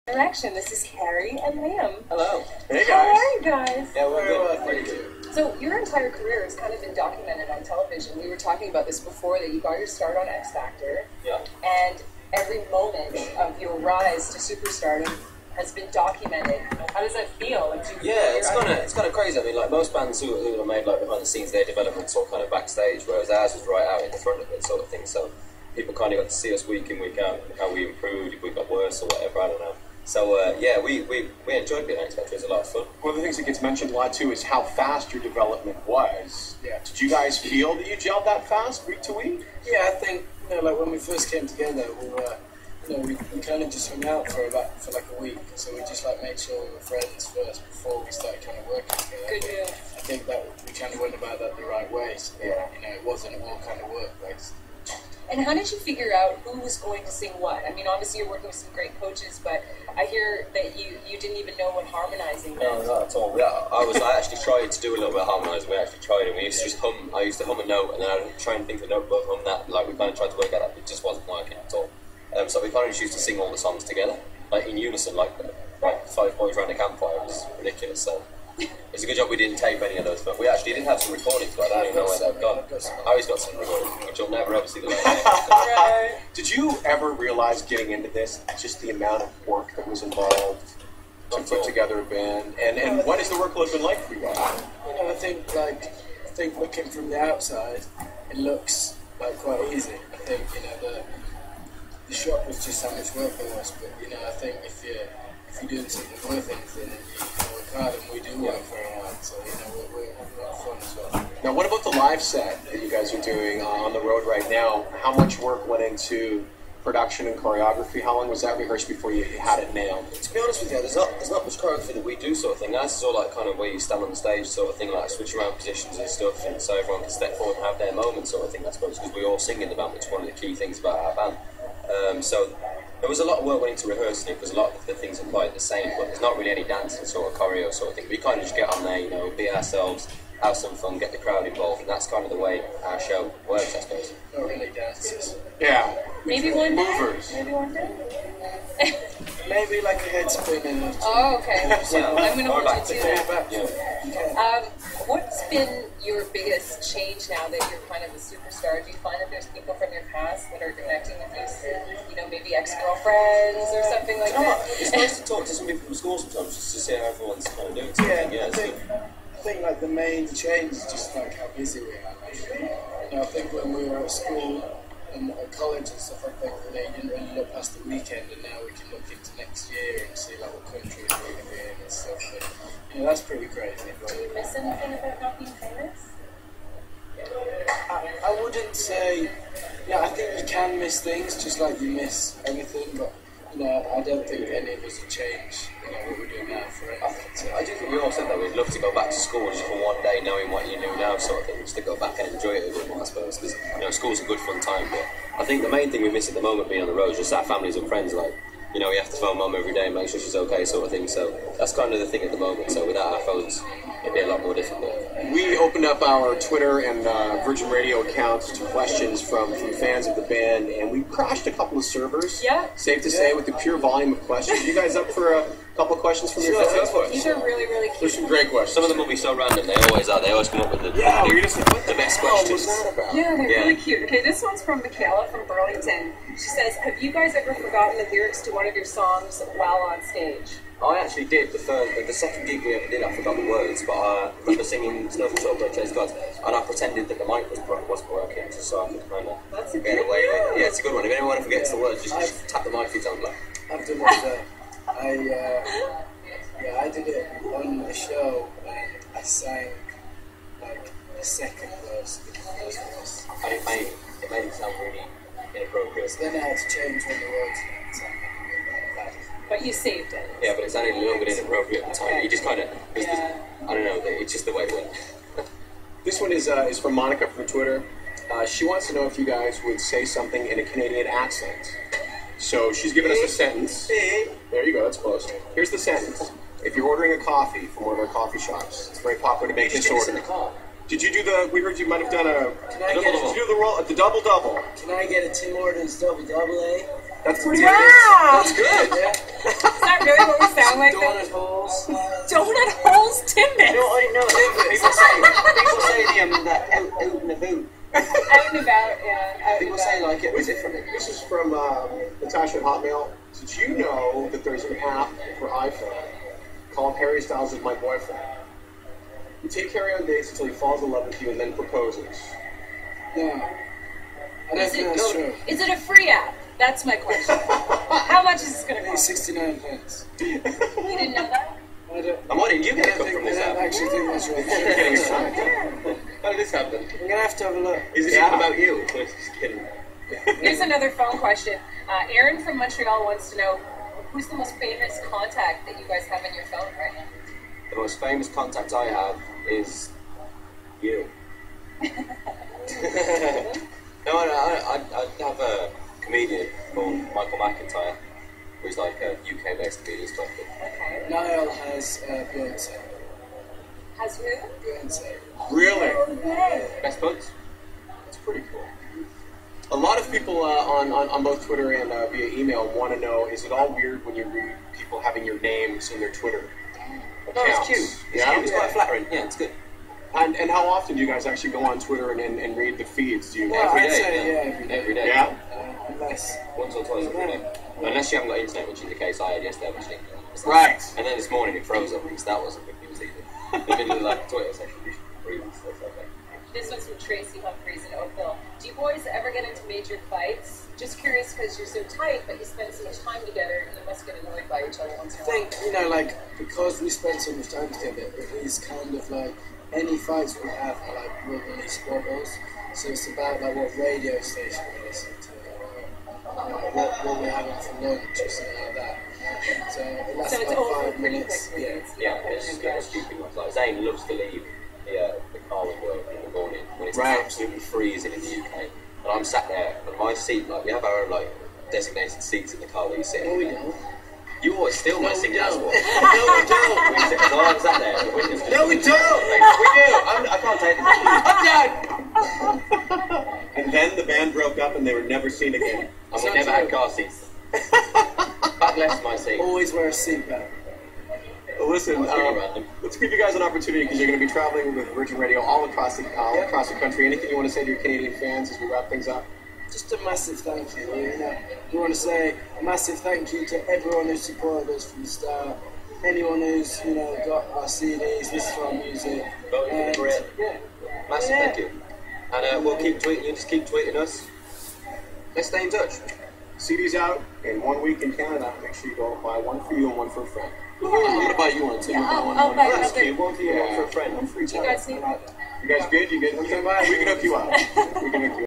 Interaction. This is Carrie and Liam. Hello. Hey How guys. are you guys? Yeah, we're good. Pretty good. So your entire career has kind of been documented on television. We were talking about this before, that you got your start on X Factor. Yeah. And every moment of your rise to superstardom has been documented. How does that feel? Like, Yeah, it's kind of crazy. I mean, like most bands who are made like behind the scenes, their development's all kind of backstage, whereas ours was right out in the front of it, sort of thing. So people kind of got to see us week in, week out, how we improved, if we got worse or whatever. I don't know. So yeah, we enjoyed being X Factor. It was a lot of fun. One of the things that gets mentioned a lot too is how fast your development was. Yeah. Did you guys feel that you gelled that fast week to week? Yeah, I think like when we first came together, we were, we kind of just hung out for like a week. So we just like made sure we were friends first before we started kind of working together. Good deal. I think that we kind of went about that the right way. So it wasn't all kind of work based. And how did you figure out who was going to sing what? I mean, obviously you're working with some great coaches, but I hear that you didn't even know what harmonizing meant. No, not at all. Yeah, I actually tried to do a little bit of harmonising. We actually tried it. We used to just hum. I used to hum a note, and then I would try and think of a note above hum that. Like we kind of tried to work out that it just wasn't working at all. So we kind of just used to sing all the songs together, like in unison, like 5 boys around a campfire. It was ridiculous. So it's a good job we didn't tape any of those, but we actually did have some recordings, but I don't even know where they've gone. I always got some recordings, which you'll never ever see the light. Right. Did you ever realize getting into this, just the amount of work that was involved to put together a band? And what has the workload been like for you guys? I think looking from the outside, it looks like quite easy. I think the shop was just how much work it was, but I think if you're doing something worth anything, you work hard, and we do work very hard. So we're having a lot of fun as well. Now, what about the live set that you guys are doing on the road right now? How much work went into production and choreography? How long was that rehearsed before you had it nailed? To be honest with you, there's not much choreography that we do, sort of thing. That's all like kind of where you stand on the stage, sort of thing, like switch around positions and stuff, and so everyone can step forward and have their moment, sort of thing. I suppose because we all sing in the band, which is one of the key things about our band. So there was a lot of work went into rehearsing it because a lot of the things are quite the same, but there's not really any dancing sort of choreo sort of thing. We kind of just get on there, be ourselves, have some fun, get the crowd involved, and that's kind of the way our show works, I suppose. Not really dances. Yeah. Maybe one day. Movers. Maybe one day. Maybe like a head spin or two. Oh, okay. I'm going to hold you to that. Back. Yeah. What's been your biggest change now that you're kind of a superstar? Do you find that there's people from your past that are connecting with you, maybe ex-girlfriends or something like that? It's nice to talk to some people from school sometimes, just to see how everyone's kind of doing something. Yeah, it's good. I think like the main change is just like how busy we are. I think when we were at school and at college and stuff, I think you didn't really look past the weekend, and now we can look into next year and see like what countries we're going to be in and stuff. And, that's pretty crazy. Do you miss anything about not being famous? I wouldn't say. I think you can miss things, just like you miss everything. But I don't think any of us would change. What we're doing now for anything. So I do think we all said that we'd love to go back to school just for one day, knowing what you know now, sort of thing, just to go back and enjoy it a bit more, I suppose. Because school's a good fun time, but I think the main thing we miss at the moment being on the road is just our families and friends. Like, we have to phone mum every day and make sure she's okay, sort of thing. So that's kind of the thing at the moment. So without our phones, it'd be a lot more difficult. We opened up our Twitter and Virgin Radio accounts to questions from fans of the band, and we crashed a couple of servers. Yeah. Safe to say, with the pure volume of questions. You guys up for a couple of questions from your fans? These are really, really cute. There's some great questions. Some of them will be so random. They always are. They always come up with the best questions. Yeah, they're really cute. Okay, this one's from Michaela from Burlington. She says, have you guys ever forgotten the lyrics to one of your songs while on stage? I actually did. The second gig we ever did, I forgot the words, but I remember singing Snow from Salt Chase Gods, and I pretended that the mic wasn't working, just so I could kind of get away with it. Yeah, it's a good one. If anyone forgets the words, just tap the mic a few times. I've done it. I did it on the show, and I sang like the second verse of the first verse. It made it sound really inappropriate. So then I had to change all the words. But you saved it. Yeah, but it sounded a little bit inappropriate at the time. You just kind of, I don't know, it's just the way it went. This one is from Monica from Twitter. She wants to know if you guys would say something in a Canadian accent. So she's given us a sentence. There you go, that's close. Here's the sentence. If you're ordering a coffee from one of our coffee shops, it's very popular to make this order. In the car. Did you do we heard you might have done did you do the double-double? Can I get a Tim Hortons double A? That's pretty Wow! That's good. Yeah. Is that song like Donut that? holes. Donut holes Timbits. No, I know. People say that out and about. Out and about, yeah. Out and People about. say like it was different. This is from Natasha at Hotmail. Did you know that there's an app for iPhone called Harry Styles is My Boyfriend? You take Harry on dates until he falls in love with you and then proposes. No. I don't think that's true. Is it a free app? That's my question. How much is this going to I think it's cost? 69 pence. You didn't know that? I don't, And why didn't you I get a don't, cut think, from I this don't app? actually think that's You're right. getting excited. How did this happen? I'm going to have a look. Is this Yeah. even about you? Just kidding. Here's another phone question. Aaron from Montreal wants to know, who's the most famous contact that you guys have in your phone right now? The most famous contact I have is you. No, I have a comedian called Michael McIntyre, who's like a UK-based comedian stuff. Okay. Niall has Beyonce. Has who? Beyonce. Really? Best buds? That's pretty cool. A lot of people on both Twitter and via email want to know, is it all weird when you read people having your names in their Twitter No, it's accounts? cute. It's Yeah? cute. It's quite flattering. Yeah, it's good. And how often do you guys actually go on Twitter and read the feeds? Do you Well, Every I'd day, say, yeah. every day. Every day. Yeah? Unless. Once or twice every day. Unless you haven't got internet, which is the case I had yesterday, which didn't. Right. And then this morning it froze up because that wasn't good news either. In the middle of like Twitter session, you should breathe and stuff like that. This one's from Tracy Humphreys in Oakville. Do you boys ever get into major fights? Just curious because you're so tight, but you spend so much time together, you must get annoyed by each other once in a I while. think, like, because we spend so much time together, it is kind of like any fights we have are like we'll release bubbles. So it's about like what radio station we listen to, or what we're having for lunch or something like that. So it lasts So it's about over 5 pretty minutes. quickly. Yeah. Yeah, it's stupid ones. Like Zane loves to leave the car and work in the morning when it's Right. absolutely freezing in the UK. And I'm sat there, and my seat, like, we have our own, like, designated seats in the car where you sit. No, we don't. You always steal my No, seat, we that's don't. what. No, we don't. We sit, so I'm sat there, the windows just... No, we don't. We do! I can't take it. I'm done. And then the band broke up and they were never seen again. And we not never had true. car seats. Back left my seat. Always wear a seatbelt. Well, listen, That's really random. let's give you guys an opportunity because you're going to be traveling with Virgin Radio all across the country. Anything you want to say to your Canadian fans as we wrap things up? Just a massive thank you. We want to say a massive thank you to everyone who supported us from the start. Anyone who's got our CDs, listened to our music. Voted for it. Yeah. Massive Yeah. thank you. And we'll keep tweeting you, just keep tweeting us. Let's stay in touch. CD's out in 1 week in Canada. Make sure you go buy one for you and one for a friend. I'm going to buy you one too. Yeah, One I'll buy That's another. cute. One for you, one for a friend. One for each You other. guys need You guys good? You good? We can hook you up. We can hook you up.